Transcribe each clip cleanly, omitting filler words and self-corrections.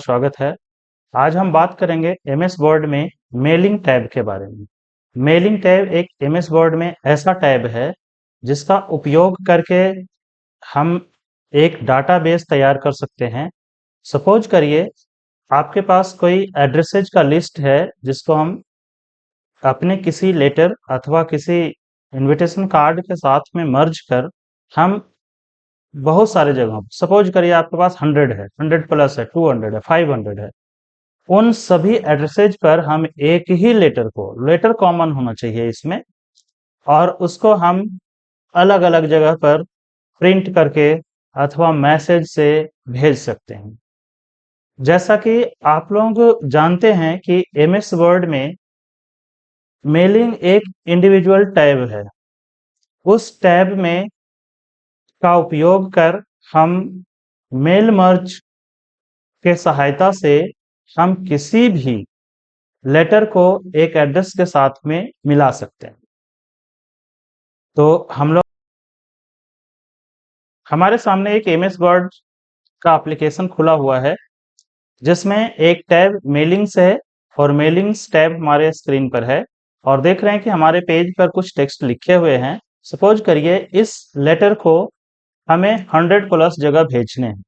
स्वागत है। आज हम बात करेंगे एमएस वर्ड में मेलिंग टैब के बारे में। मेलिंग टैब एक एमएस वर्ड में ऐसा टैब है जिसका उपयोग करके हम एक डाटाबेस तैयार कर सकते हैं। सपोज करिए आपके पास कोई एड्रेसेज का लिस्ट है जिसको हम अपने किसी लेटर अथवा किसी इनविटेशन कार्ड के साथ में मर्ज कर हम बहुत सारे जगहों सपोज करिए आपके पास 100 है, 100 प्लस है, 200 है, 500 है। उन सभी एड्रेसेज पर हम एक ही लेटर कॉमन होना चाहिए इसमें, और उसको हम अलग अलग जगह पर प्रिंट करके अथवा मैसेज से भेज सकते हैं। जैसा कि आप लोग जानते हैं कि एमएस वर्ड में मेलिंग एक इंडिविजुअल टैब है। उस टैब में का उपयोग कर हम मेल मर्ज के सहायता से हम किसी भी लेटर को एक एड्रेस के साथ में मिला सकते हैं। तो हम लोग हमारे सामने एक एमएस वर्ड का एप्लीकेशन खुला हुआ है जिसमें एक टैब मेलिंग्स है और मेलिंग्स टैब हमारे स्क्रीन पर है, और देख रहे हैं कि हमारे पेज पर कुछ टेक्स्ट लिखे हुए हैं। सपोज करिए इस लेटर को हमें 100 प्लस जगह भेजने हैं,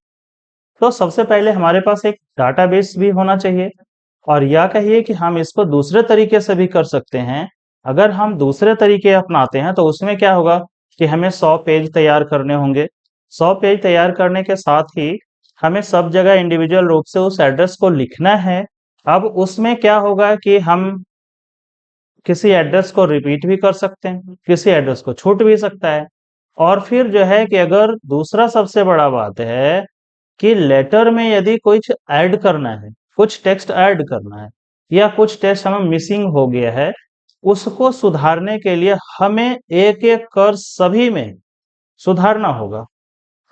तो सबसे पहले हमारे पास एक डाटाबेस भी होना चाहिए, और या कहिए कि हम इसको दूसरे तरीके से भी कर सकते हैं। अगर हम दूसरे तरीके अपनाते हैं तो उसमें क्या होगा कि हमें 100 पेज तैयार करने होंगे। 100 पेज तैयार करने के साथ ही हमें सब जगह इंडिविजुअल रूप से उस एड्रेस को लिखना है। अब उसमें क्या होगा कि हम किसी एड्रेस को रिपीट भी कर सकते हैं, किसी एड्रेस को छूट भी सकता है। और फिर जो है कि अगर दूसरा सबसे बड़ा बात है कि लेटर में यदि कुछ ऐड करना है, कुछ टेक्स्ट ऐड करना है, या कुछ टेक्स्ट हमें मिसिंग हो गया है, उसको सुधारने के लिए हमें एक एक कर सभी में सुधारना होगा।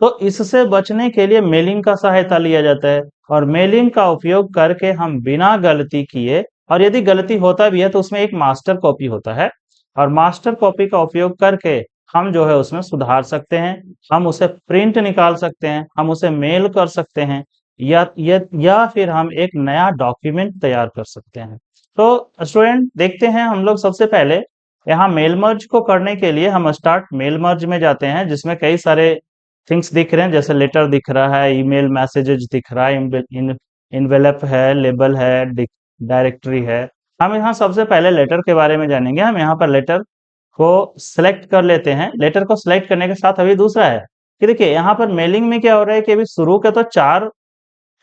तो इससे बचने के लिए मेलिंग का सहायता लिया जाता है, और मेलिंग का उपयोग करके हम बिना गलती किए, और यदि गलती होता भी है तो उसमें एक मास्टर कॉपी होता है, और मास्टर कॉपी का उपयोग करके हम जो है उसमें सुधार सकते हैं, हम उसे प्रिंट निकाल सकते हैं, हम उसे मेल कर सकते हैं, या फिर हम एक नया डॉक्यूमेंट तैयार कर सकते हैं। तो स्टूडेंट देखते हैं, हम लोग सबसे पहले यहाँ मेल मर्ज को करने के लिए हम स्टार्ट मेल मर्ज में जाते हैं, जिसमें कई सारे थिंग्स दिख रहे हैं, जैसे लेटर दिख रहा है, ईमेल मैसेजेस दिख रहा है, इनवेलप है, लेबल है, डायरेक्टरी है। हम यहाँ सबसे पहले लेटर के बारे में जानेंगे। हम यहाँ पर लेटर को सिलेक्ट कर लेते हैं। लेटर को सिलेक्ट करने के साथ अभी दूसरा है कि देखिए यहाँ पर मेलिंग में क्या हो रहा है कि अभी शुरू के तो 4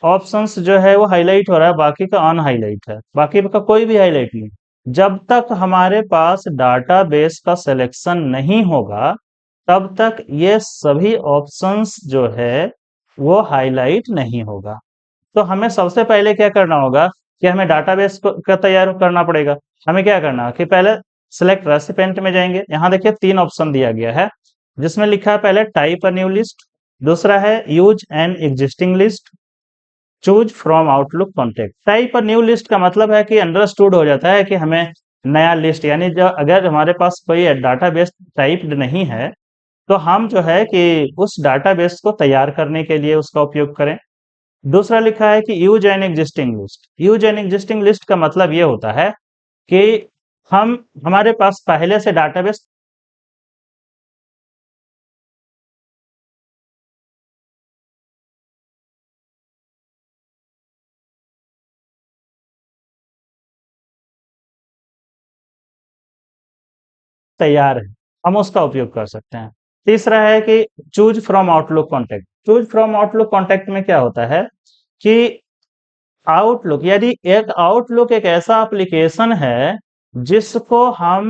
ऑप्शंस जो है वो हाईलाइट हो रहा है, बाकी का अनहाईलाइट है, बाकी का कोई भी हाईलाइट नहीं। जब तक हमारे पास डाटाबेस का सिलेक्शन नहीं होगा तब तक ये सभी ऑप्शंस जो है वो हाईलाइट नहीं होगा। तो हमें सबसे पहले क्या करना होगा कि हमें डाटाबेस का तैयार करना पड़ेगा। हमें क्या करना है कि पहले सिलेक्ट रेसिपिएंट में जाएंगे। यहाँ देखिए 3 ऑप्शन दिया गया है, जिसमें लिखा है पहले टाइप अ न्यू लिस्ट, दूसरा है use an existing list, choose from outlook contact. Type a new list का मतलब है कि अंडरस्टूड हो जाता है कि हमें नया लिस्ट, यानी जो अगर हमारे पास कोई डाटाबेस टाइप्ड नहीं है तो हम जो है कि उस डाटाबेस को तैयार करने के लिए उसका उपयोग करें। दूसरा लिखा है कि use an existing list. Use an existing list का मतलब ये होता है कि हम हमारे पास पहले से डाटाबेस तैयार है, हम उसका उपयोग कर सकते हैं। तीसरा है कि choose from outlook contact. Choose from outlook contact में क्या होता है कि आउटलुक, यदि आउटलुक एक ऐसा एप्लीकेशन है जिसको हम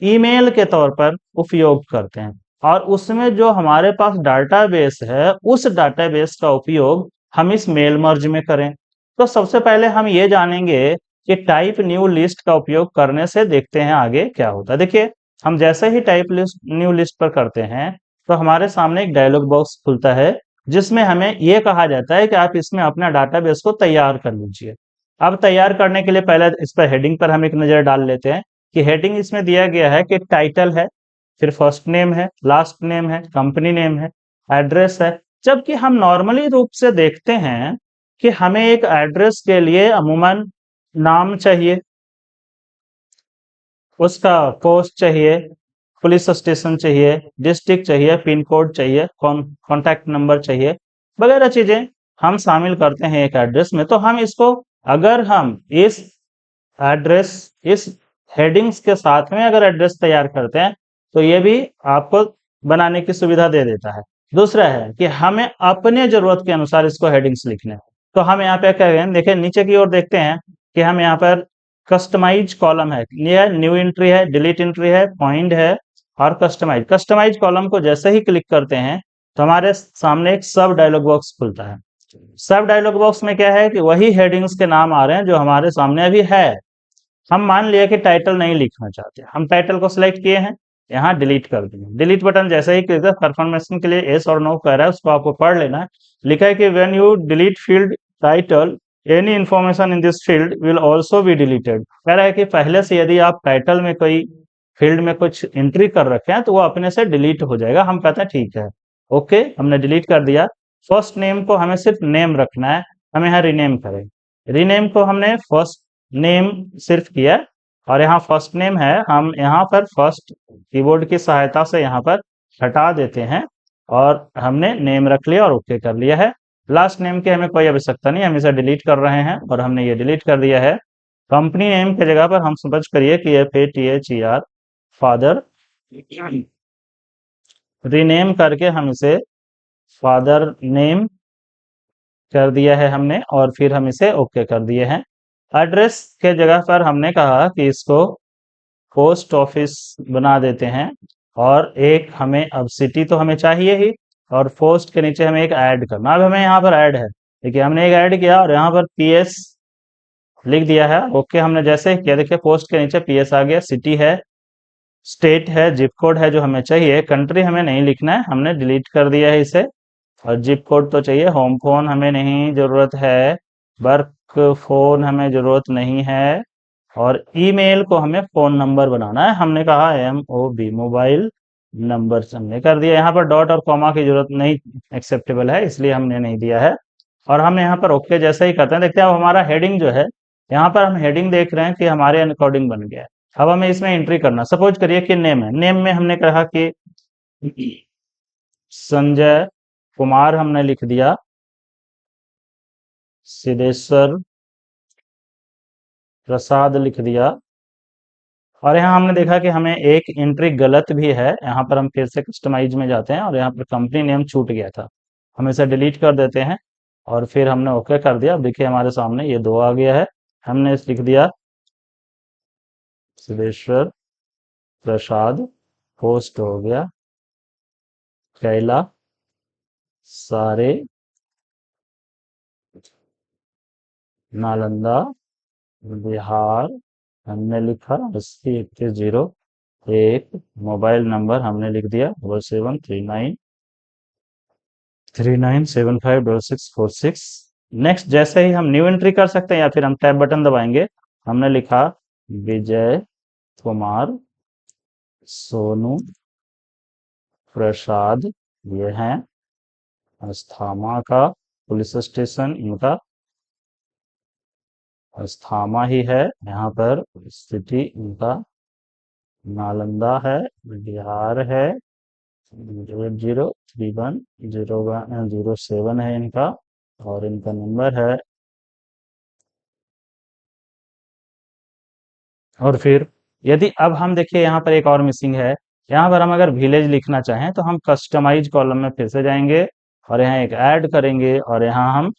ईमेल के तौर पर उपयोग करते हैं, और उसमें जो हमारे पास डाटाबेस है उस डाटाबेस का उपयोग हम इस मेल मर्ज में करें। तो सबसे पहले हम ये जानेंगे कि टाइप न्यू लिस्ट का उपयोग करने से देखते हैं आगे क्या होता है। देखिए हम जैसे ही टाइप लिस्ट न्यू लिस्ट पर करते हैं तो हमारे सामने एक डायलॉग बॉक्स खुलता है, जिसमें हमें ये कहा जाता है कि आप इसमें अपना डाटाबेस को तैयार कर लीजिए। अब तैयार करने के लिए पहले इस पर हेडिंग पर हम एक नजर डाल लेते हैं कि हेडिंग इसमें दिया गया है कि टाइटल है, फिर फर्स्ट नेम है, लास्ट नेम है, कंपनी नेम है, एड्रेस है। जबकि हम नॉर्मली रूप से देखते हैं कि हमें एक एड्रेस के लिए अमूमन नाम चाहिए, उसका पोस्ट चाहिए, पुलिस स्टेशन चाहिए, डिस्ट्रिक्ट चाहिए, पिन कोड चाहिए, कॉन्टैक्ट नंबर चाहिए, वगैरह चीजें हम शामिल करते हैं एक एड्रेस में। तो हम इसको, अगर हम इस एड्रेस, इस हेडिंग्स के साथ में अगर एड्रेस तैयार करते हैं तो ये भी आपको बनाने की सुविधा दे देता है। दूसरा है कि हमें अपने जरूरत के अनुसार इसको हेडिंग्स लिखने हैं। तो हम यहाँ पे क्या करें, देखिए नीचे की ओर देखते हैं कि हम यहाँ पर कस्टमाइज कॉलम है, ये न्यू एंट्री है, डिलीट एंट्री है, पॉइंट है और कस्टमाइज कॉलम को जैसे ही क्लिक करते हैं तो हमारे सामने एक सब डायलॉग बॉक्स खुलता है। सब डायलॉग बॉक्स में क्या है कि वही हेडिंग्स के नाम आ रहे हैं जो हमारे सामने अभी है। हम मान लिया कि टाइटल नहीं लिखना चाहते, हम टाइटल को सिलेक्ट किए हैं, यहाँ डिलीट कर देंगे। डिलीट बटन जैसे ही क्लिक, कंफर्मेशन के लिए एस और नो कह रहा है, उसको आपको पढ़ लेना है। लिखा है कि when you delete field title any information in this field will also be deleted. कह रहा है कि पहले से यदि आप टाइटल में कोई फील्ड में कुछ एंट्री कर रखे हैं तो वो अपने से डिलीट हो जाएगा। हम कहते हैं ठीक है, ओके, हमने डिलीट कर दिया। फर्स्ट नेम को हमें सिर्फ नेम रखना है, हम यहाँ रीनेम करें। रीनेम को हमने फर्स्ट नेम सिर्फ किया और यहाँ फर्स्ट नेम है, हम यहाँ पर फर्स्ट कीबोर्ड की सहायता से यहाँ पर हटा देते हैं और हमने नेम रख लिया और ओके कर लिया है। लास्ट नेम की हमें कोई आवश्यकता नहीं, हम इसे डिलीट कर रहे हैं और हमने ये डिलीट कर दिया है। कंपनी नेम की जगह पर हम समझ करिए कि FATHER फादर, रीनेम करके हम इसे फादर नेम कर दिया है हमने और फिर हम इसे ओके कर दिए हैं। एड्रेस के जगह पर हमने कहा कि इसको पोस्ट ऑफिस बना देते हैं और एक हमें अब सिटी तो हमें चाहिए ही और पोस्ट के नीचे हमें एक ऐड करना। अब हमें यहाँ पर ऐड है, देखिए हमने एक ऐड किया और यहाँ पर PS लिख दिया है, ओके हमने जैसे ही किया, देखिए पोस्ट के नीचे PS आ गया, सिटी है, स्टेट है, जिप कोड है जो हमें चाहिए, कंट्री हमें नहीं लिखना है, हमने डिलीट कर दिया है इसे। और जिप कोड तो चाहिए, होम फोन हमें नहीं जरूरत है, वर्क फोन हमें जरूरत नहीं है और ईमेल को हमें फोन नंबर बनाना है, हमने कहा MOB मोबाइल नंबर हमने कर दिया। यहाँ पर डॉट और कॉमा की जरूरत नहीं एक्सेप्टेबल है, इसलिए हमने नहीं दिया है और हम यहाँ पर ओके जैसा ही करते हैं। देखते हैं अब हमारा हेडिंग जो है, यहाँ पर हम हेडिंग देख रहे हैं कि हमारे अकॉर्डिंग बन गया है। अब हमें इसमें एंट्री करना, सपोज करिए कि नेम है, नेम में हमने कहा कि संजय कुमार हमने लिख दिया, सिद्धेश्वर प्रसाद लिख दिया और यहाँ हमने देखा कि हमें एक एंट्री गलत भी है। यहाँ पर हम फिर से कस्टमाइज में जाते हैं और यहाँ पर कंपनी नेम छूट गया था, हम इसे डिलीट कर देते हैं और फिर हमने ओके कर दिया। अब देखिए हमारे सामने ये 2 आ गया है, हमने इस लिख दिया सिद्धेश्वर प्रसाद, पोस्ट हो गया कैला सारे नालंदा बिहार हमने लिखा 80 21 01। मोबाइल नंबर हमने लिख दिया 773939756646। नेक्स्ट जैसे ही हम न्यू एंट्री कर सकते हैं या फिर हम टैब बटन दबाएंगे। हमने लिखा विजय कुमार सोनू प्रसाद, ये हैं अस्थामा का पुलिस स्टेशन, इनका अस्थामा ही है, यहाँ पर सिटी इनका नालंदा है, बिहार है, 00310107 है इनका और इनका नंबर है। और फिर यदि अब हम देखिए यहाँ पर एक और मिसिंग है, यहाँ पर हम अगर विलेज लिखना चाहें तो हम कस्टमाइज कॉलम में फिर से जाएंगे और यहाँ एक ऐड करेंगे और यहाँ हम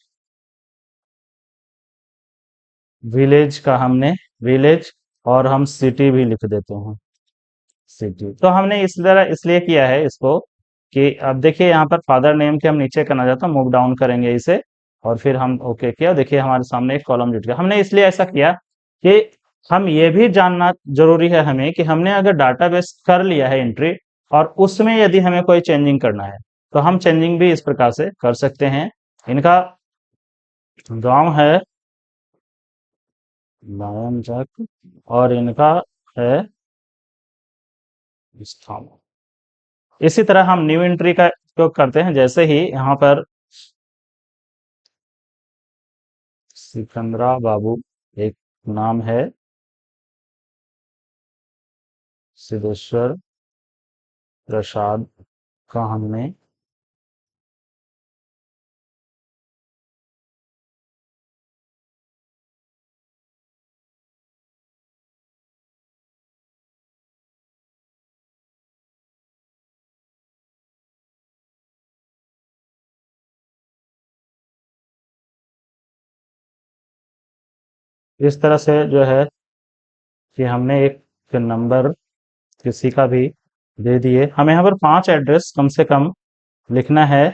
विलेज का हमने विलेज और हम सिटी भी लिख देते हैं सिटी। तो हमने इस तरह इसलिए किया है इसको कि अब देखिए यहाँ पर फादर नेम के हम नीचे करना चाहता हूँ, मूव डाउन करेंगे इसे और फिर हम ओके किया, देखिए हमारे सामने एक कॉलम जुट गया। हमने इसलिए ऐसा किया कि हम ये भी जानना जरूरी है हमें कि हमने अगर डाटाबेस कर लिया है एंट्री और उसमें यदि हमें कोई चेंजिंग करना है तो हम चेंजिंग भी इस प्रकार से कर सकते हैं। इनका गांव है नायनचक और इनका है स्थान। इसी तरह हम न्यू एंट्री का उपयोग करते हैं, जैसे ही यहाँ पर सिकंदरा बाबू एक नाम है, सिद्धेश्वर प्रसाद का हमने इस तरह से जो है कि हमने एक नंबर किसी का भी दे दिए। हमें यहाँ पर 5 एड्रेस कम से कम लिखना है।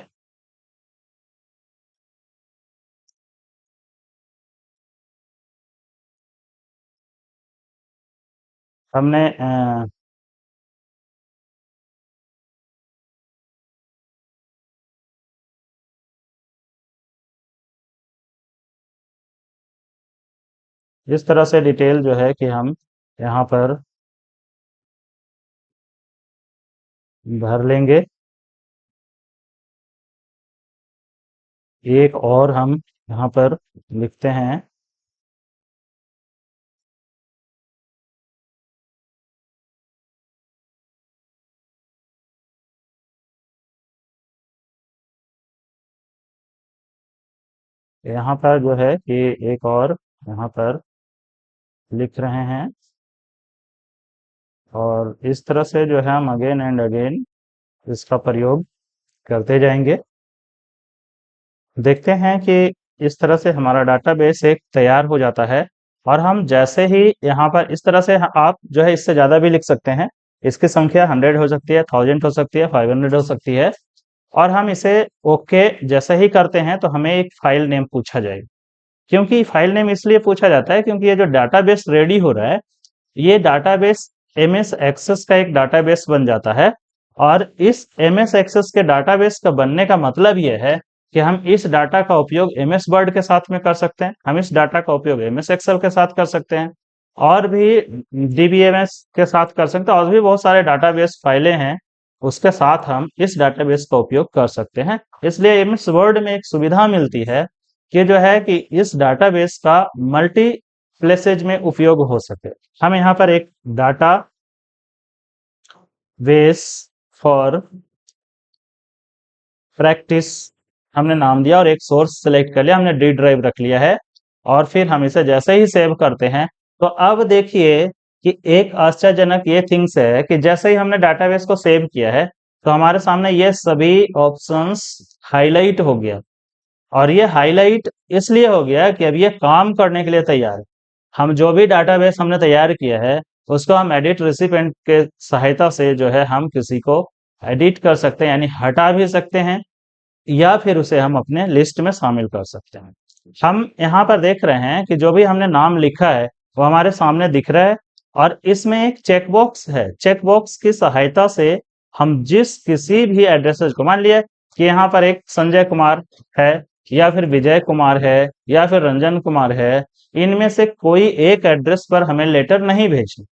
हमने इस तरह से डिटेल जो है कि हम यहाँ पर भर लेंगे। एक और हम यहाँ पर लिखते हैं। यहाँ पर जो है कि एक और यहाँ पर लिख रहे हैं, और इस तरह से जो है हम अगेन एंड अगेन इसका प्रयोग करते जाएंगे। देखते हैं कि इस तरह से हमारा डाटाबेस एक तैयार हो जाता है। और हम जैसे ही यहाँ पर इस तरह से आप जो है इससे ज़्यादा भी लिख सकते हैं। इसकी संख्या 100 हो सकती है, 1000 हो सकती है, 500 हो सकती है। और हम इसे ओके जैसे ही करते हैं तो हमें एक फाइल नेम पूछा जाएगा। क्योंकि फाइल नेम इसलिए पूछा जाता है क्योंकि ये जो डाटाबेस रेडी हो रहा है, ये डाटाबेस एमएस एक्सेस का एक डाटाबेस बन जाता है। और इस एमएस एक्सेस के डाटाबेस का बनने का मतलब ये है कि हम इस डाटा का उपयोग एमएस वर्ड के साथ में कर सकते हैं, हम इस डाटा का उपयोग एमएस एक्सेल के साथ कर सकते हैं, और भी डीबीएमएस के साथ कर सकते हैं, और भी बहुत सारे डाटाबेस फाइलें हैं उसके साथ हम इस डाटाबेस का उपयोग कर सकते हैं। इसलिए एमएस वर्ड में एक सुविधा मिलती है कि जो है कि इस डाटाबेस का मल्टी प्लेसेज में उपयोग हो सके। हम यहाँ पर एक डाटा बेस फॉर प्रैक्टिस हमने नाम दिया और एक सोर्स सेलेक्ट कर लिया, हमने डी ड्राइव रख लिया है। और फिर हम इसे जैसे ही सेव करते हैं तो अब देखिए कि एक आश्चर्यजनक ये थिंग्स है कि जैसे ही हमने डाटाबेस को सेव किया है तो हमारे सामने ये सभी ऑप्शंस हाईलाइट हो गया। और ये हाईलाइट इसलिए हो गया कि अब ये काम करने के लिए तैयार है। हम जो भी डाटाबेस हमने तैयार किया है उसको हम एडिट रेसिपिएंट के सहायता से जो है हम किसी को एडिट कर सकते हैं, यानी हटा भी सकते हैं, या फिर उसे हम अपने लिस्ट में शामिल कर सकते हैं। हम यहाँ पर देख रहे हैं कि जो भी हमने नाम लिखा है वो हमारे सामने दिख रहा है। और इसमें एक चेकबॉक्स है, चेकबॉक्स की सहायता से हम जिस किसी भी एड्रेसेस को, मान लिया कि यहाँ पर एक संजय कुमार है, या फिर विजय कुमार है, या फिर रंजन कुमार है, इनमें से कोई एक एड्रेस पर हमें लेटर नहीं भेजना,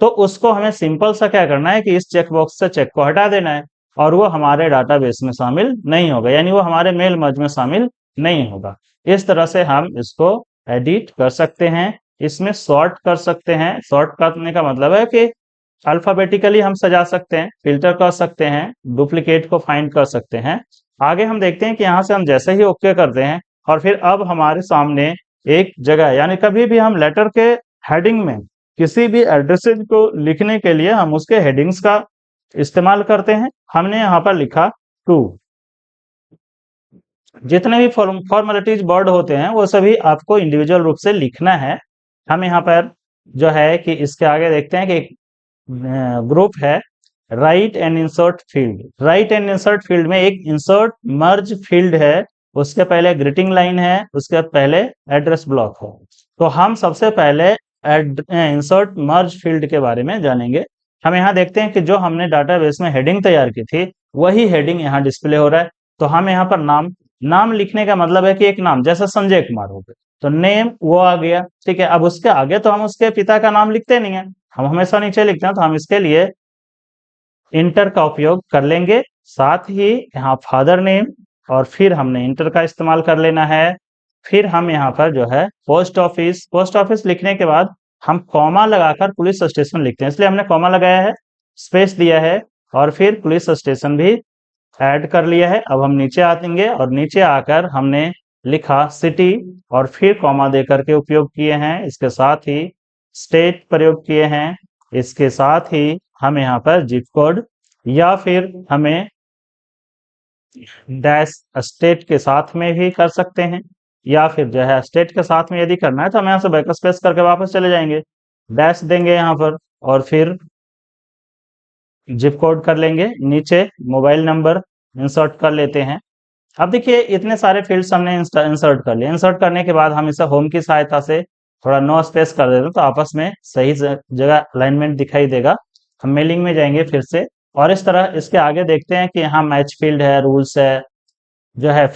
तो उसको हमें सिंपल सा क्या करना है कि इस चेकबॉक्स से चेक को हटा देना है, और वो हमारे डाटाबेस में शामिल नहीं होगा, यानी वो हमारे मेल मर्ज में शामिल नहीं होगा। इस तरह से हम इसको एडिट कर सकते हैं, इसमें सॉर्ट कर सकते हैं। सॉर्ट करने का मतलब है कि अल्फाबेटिकली हम सजा सकते हैं, फिल्टर कर सकते हैं, डुप्लीकेट को फाइंड कर सकते हैं। आगे हम देखते हैं कि यहाँ से हम जैसे ही ओके करते हैं और फिर अब हमारे सामने एक जगह, यानी कभी भी हम लेटर के हेडिंग में किसी भी एड्रेसेज को लिखने के लिए हम उसके हेडिंग्स का इस्तेमाल करते हैं। हमने यहाँ पर लिखा टू। जितने भी फॉर्मेलिटीज वर्ड होते हैं वो सभी आपको इंडिविजुअल रूप से लिखना है। हम यहाँ पर जो है कि इसके आगे देखते हैं कि एक ग्रुप है, right and insert field. Right and insert field में एक इंसर्ट मर्ज फील्ड है, उसके पहले ग्रीटिंग लाइन है, उसके पहले एड्रेस ब्लॉक है। तो हम सबसे पहले इंसर्ट मर्ज फील्ड के बारे में जानेंगे। हम यहाँ देखते हैं कि जो हमने डाटाबेस में हेडिंग तैयार की थी वही हेडिंग यहाँ डिस्प्ले हो रहा है। तो हम यहाँ पर नाम लिखने का मतलब है कि एक नाम, जैसे संजय कुमार हो गया तो नेम वो आ गया, ठीक है। अब उसके आगे तो हम उसके पिता का नाम लिखते नहीं है, हम हमेशा नीचे लिखते हैं, तो हम इसके लिए इंटर का उपयोग कर लेंगे। साथ ही यहाँ फादर नेम, और फिर हमने इंटर का इस्तेमाल कर लेना है। फिर हम यहाँ पर जो है पोस्ट ऑफिस लिखने के बाद हम कॉमा लगाकर पुलिस स्टेशन लिखते हैं, इसलिए हमने कॉमा लगाया है, स्पेस दिया है और फिर पुलिस स्टेशन भी ऐड कर लिया है। अब हम नीचे आएंगे और नीचे आकर हमने लिखा सिटी और फिर कॉमा देकर के उपयोग किए हैं, इसके साथ ही स्टेट प्रयोग किए हैं, इसके साथ ही हम यहाँ पर जिप कोड या फिर हमें डैश स्टेट के साथ में भी कर सकते हैं, या फिर जो है स्टेट के साथ में यदि करना है तो हम यहाँ से बैक स्पेस करके वापस चले जाएंगे, डैश देंगे यहाँ पर और फिर जिप कोड कर लेंगे, नीचे मोबाइल नंबर इंसर्ट कर लेते हैं। अब देखिए इतने सारे फील्ड्स हमने इंसर्ट कर लिए, इंसर्ट करने के बाद हम इसे होम की सहायता से थोड़ा नो स्पेस कर देते हैं तो आपस में सही जगह अलाइनमेंट दिखाई देगा। हम मेलिंग में जाएंगे फिर से और इस तरह इसके आगे देखते हैं कि यहाँ मैच फील्ड है, रूल्स है, जो है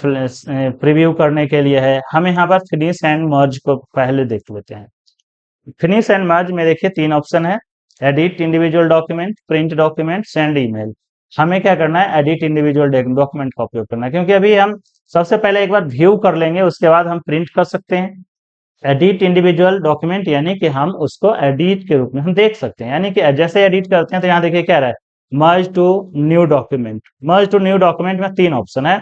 प्रीव्यू करने के लिए है। हम यहाँ पर फिनिश एंड मर्ज को पहले देख लेते हैं। फिनिश एंड मर्ज में देखिए 3 ऑप्शन है, edit individual document, print document, send email. हमें क्या करना है, एडिट इंडिविजुअल डॉक्यूमेंट का उपयोग करना है, क्योंकि अभी हम सबसे पहले एक बार व्यू कर लेंगे, उसके बाद हम प्रिंट कर सकते हैं। एडिट इंडिविजुअल डॉक्यूमेंट यानी कि हम उसको एडिट के रूप में हम देख सकते हैं, यानी कि जैसे एडिट करते हैं तो यहाँ देखिए क्या रहा है, merge to new document. Merge to new document में 3 ऑप्शन है,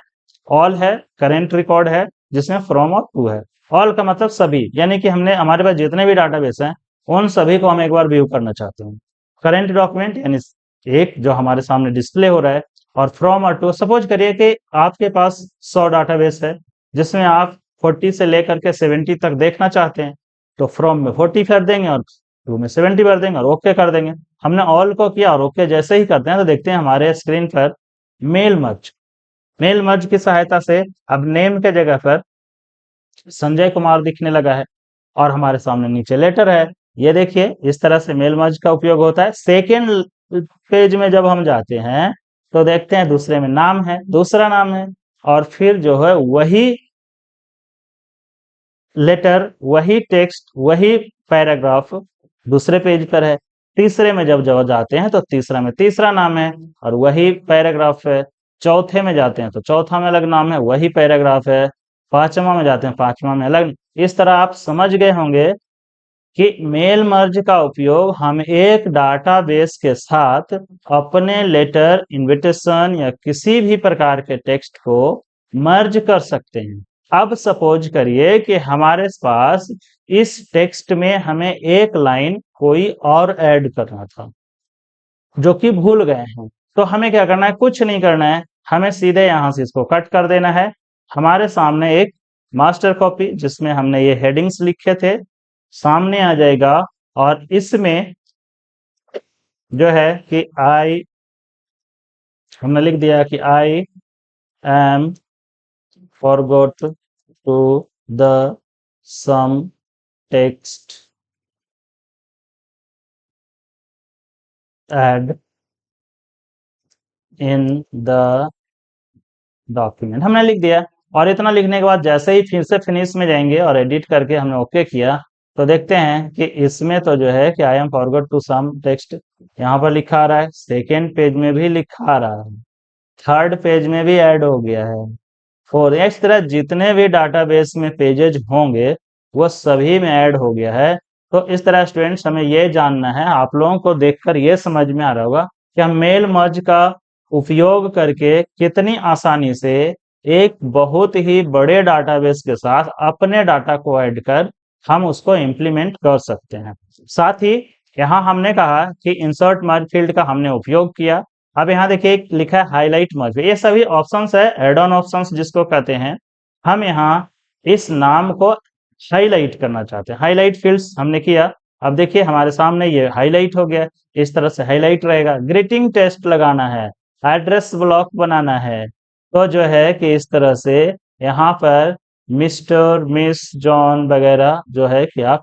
ऑल है, करेंट रिकॉर्ड है, जिसमें फ्रॉम और टू है। ऑल का मतलब सभी, यानी कि हमने हमारे पास जितने भी डाटाबेस हैं उन सभी को हम एक बार व्यू करना चाहते हैं। करेंट डॉक्यूमेंट यानी एक जो हमारे सामने डिस्प्ले हो रहा है, और फ्रॉम और टू, सपोज करिए कि आपके पास 100 डाटाबेस है जिसमें आप 40 से लेकर के 70 तक देखना चाहते हैं, तो फ्रॉम में 40 कर देंगे और टू में 70 कर देंगे और ओके कर देंगे। हमने ऑल को किया और ओके जैसे ही करते हैं तो देखते हैं हमारे स्क्रीन पर मेल मर्ज की सहायता से अब नेम के जगह पर संजय कुमार दिखने लगा है और हमारे सामने नीचे लेटर है। ये देखिए इस तरह से मेल मर्ज का उपयोग होता है। सेकेंड पेज में जब हम जाते हैं तो देखते हैं दूसरे में नाम है, दूसरा नाम है, और फिर जो है वही लेटर, वही टेक्स्ट, वही पैराग्राफ दूसरे पेज पर है। तीसरे में जब जाते हैं तो तीसरा में तीसरा नाम है और वही पैराग्राफ है। चौथे में जाते हैं तो चौथा में अलग नाम है, वही पैराग्राफ है। पांचवा में जाते हैं, पांचवा में अलग। इस तरह आप समझ गए होंगे कि मेल मर्ज का उपयोग हम एक डाटाबेस के साथ अपने लेटर, इनविटेशन या किसी भी प्रकार के टेक्स्ट को मर्ज कर सकते हैं। अब सपोज करिए कि हमारे पास इस टेक्स्ट में हमें एक लाइन कोई और ऐड करना था जो कि भूल गए हैं, तो हमें क्या करना है, कुछ नहीं करना है, हमें सीधे यहां से इसको कट कर देना है। हमारे सामने एक मास्टर कॉपी जिसमें हमने ये हेडिंग्स लिखे थे सामने आ जाएगा और इसमें जो है कि हमने लिख दिया कि I am forgot to the some text add in the document, हमने लिख दिया। और इतना लिखने के बाद जैसे ही फिर से फिनिश में जाएंगे और एडिट करके हमने ओके किया तो देखते हैं कि इसमें तो जो है कि I am forgot to some text यहाँ पर लिखा आ रहा है, सेकेंड पेज में भी लिखा आ रहा है, थर्ड पेज में भी ऐड हो गया है। और इस तरह जितने भी डाटाबेस में पेजेज होंगे वो सभी में ऐड हो गया है। तो इस तरह स्टूडेंट्स हमें ये जानना है, आप लोगों को देखकर ये समझ में आ रहा होगा कि हम मेल मर्ज का उपयोग करके कितनी आसानी से एक बहुत ही बड़े डाटाबेस के साथ अपने डाटा को ऐड कर हम उसको इम्प्लीमेंट कर सकते हैं। साथ ही यहाँ हमने कहा कि इंसर्ट मर्ज फील्ड का हमने उपयोग किया। अब यहाँ देखिए लिखा है हाईलाइट मर्ज, ये सभी ऑप्शंस है, एड ऑन ऑप्शंस जिसको कहते हैं। हम यहाँ इस नाम को हाईलाइट करना चाहते हैं, हाईलाइट फील्ड्स हमने किया। अब देखिए हमारे सामने ये हाईलाइट हो गया, इस तरह से हाईलाइट रहेगा। ग्रीटिंग टेस्ट लगाना है, एड्रेस ब्लॉक बनाना है, तो जो है कि इस तरह से यहाँ पर मिस्टर, मिस, जॉन वगैरह जो है कि आप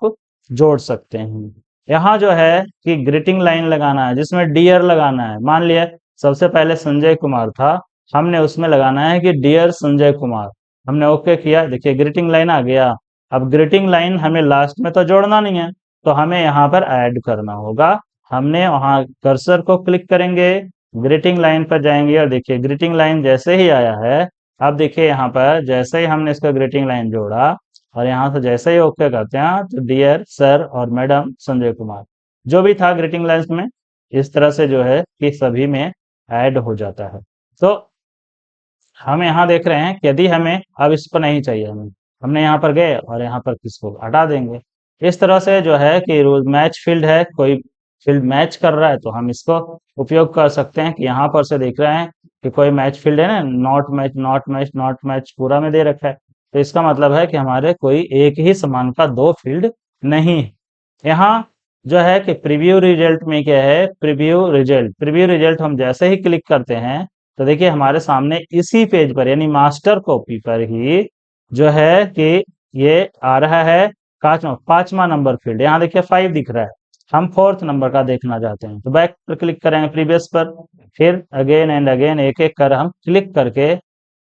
जोड़ सकते हैं। यहाँ जो है कि ग्रीटिंग लाइन लगाना है जिसमें डियर लगाना है। मान लिया सबसे पहले संजय कुमार था, हमने उसमें लगाना है कि डियर संजय कुमार, हमने ओके किया, देखिए ग्रीटिंग लाइन आ गया। अब ग्रीटिंग लाइन हमें लास्ट में तो जोड़ना नहीं है, तो हमें यहाँ पर ऐड करना होगा। हमने वहां कर्सर को क्लिक करेंगे, ग्रीटिंग लाइन पर जाएंगे और देखिए ग्रीटिंग लाइन जैसे ही आया है, अब देखिए यहाँ पर जैसे ही हमने इसका ग्रीटिंग लाइन जोड़ा और यहाँ से जैसे ही ओके करते हैं तो डियर सर और मैडम संजय कुमार जो भी था ग्रीटिंग लाइन्स में, इस तरह से जो है कि सभी में ऐड हो जाता है। तो हम यहाँ देख रहे हैं कि यदि हमें अब इसको नहीं चाहिए, हमने यहाँ पर गए और यहाँ पर किसको हटा देंगे। इस तरह से जो है कि रोज मैच फील्ड है, कोई फील्ड मैच कर रहा है तो हम इसको उपयोग कर सकते हैं कि यहाँ पर से देख रहे हैं कि कोई मैच फील्ड है ना, not match not match not match पूरा में दे रखा है, तो इसका मतलब है कि हमारे कोई एक ही समान का दो फील्ड नहीं है। यहाँ जो है कि प्रीव्यू रिजल्ट में क्या है, प्रीव्यू रिजल्ट हम जैसे ही क्लिक करते हैं तो देखिए हमारे सामने इसी पेज पर यानी मास्टर कॉपी पर ही जो है कि ये आ रहा है पांचवा नंबर फील्ड। यहाँ देखिए 5 दिख रहा है, हम 4th नंबर का देखना चाहते हैं तो बैक पर क्लिक करेंगे प्रीवियस पर, फिर अगेन एंड अगेन एक एक कर हम क्लिक करके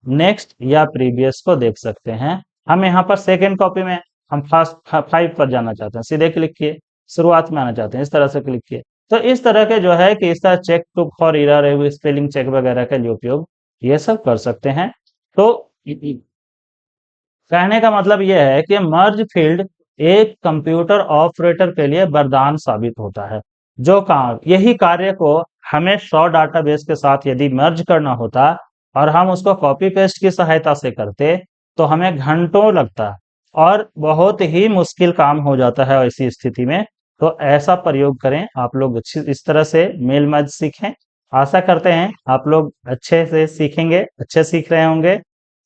नेक्स्ट या प्रीवियस को देख सकते हैं। हम यहाँ पर सेकेंड कॉपी में हम फर्स्ट 5 पर जाना चाहते हैं, सीधे क्लिक किए, शुरुआत में आना चाहते हैं, इस तरह से क्लिक किए। तो इस तरह के जो है कि इस तरह check to for error, spelling check वगैरह के लिए उपयोग ये सब कर सकते हैं। तो कहने का मतलब यह है कि मर्ज फील्ड एक कंप्यूटर ऑपरेटर के लिए वरदान साबित होता है। जो काम यही कार्य को हमें 100 डाटाबेस के साथ यदि मर्ज करना होता और हम उसको कॉपी पेस्ट की सहायता से करते तो हमें घंटों लगता और बहुत ही मुश्किल काम हो जाता है ऐसी स्थिति में। तो ऐसा प्रयोग करें आप लोग, अच्छी इस तरह से मेल मर्ज सीखें। आशा करते हैं आप लोग अच्छे से सीखेंगे, अच्छे सीख रहे होंगे।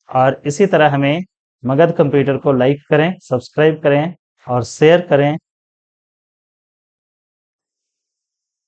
और इसी तरह हमें मगध कंप्यूटर को लाइक करें, सब्सक्राइब करें और शेयर करें।